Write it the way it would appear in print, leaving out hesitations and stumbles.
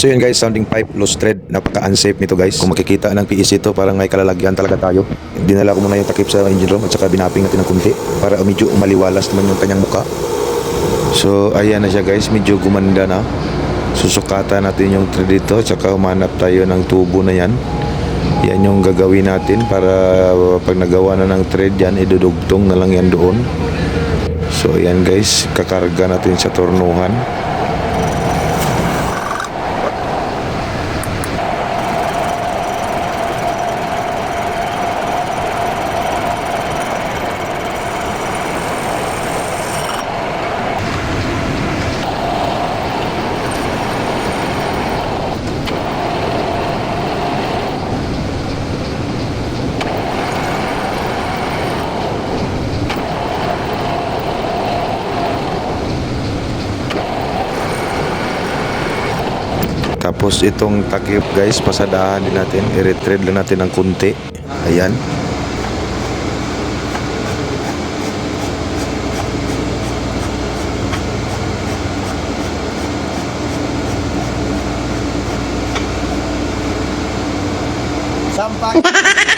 So yun guys, sounding pipe, loose thread, napaka-unsafe nito guys. Kung makikita ng PEC ito, parang may kalalagyan talaga tayo. Dinala ko muna yung takip sa engine room at saka binapping natin ng kunti para medyo umaliwalas naman yung kanyang muka. So ayan na siya guys, medyo gumanda na. Susukatan natin yung thread dito at saka humanap tayo ng tubo na yan. Yan yung gagawin natin para pag nagawa na ng thread yan, idudugtong na lang yan doon. So ayan guys, kakarga natin sa tornuhan. Tapos itong takip guys, pasadahan din natin, i-retread lang natin ng kunti. Ayan. Sampak.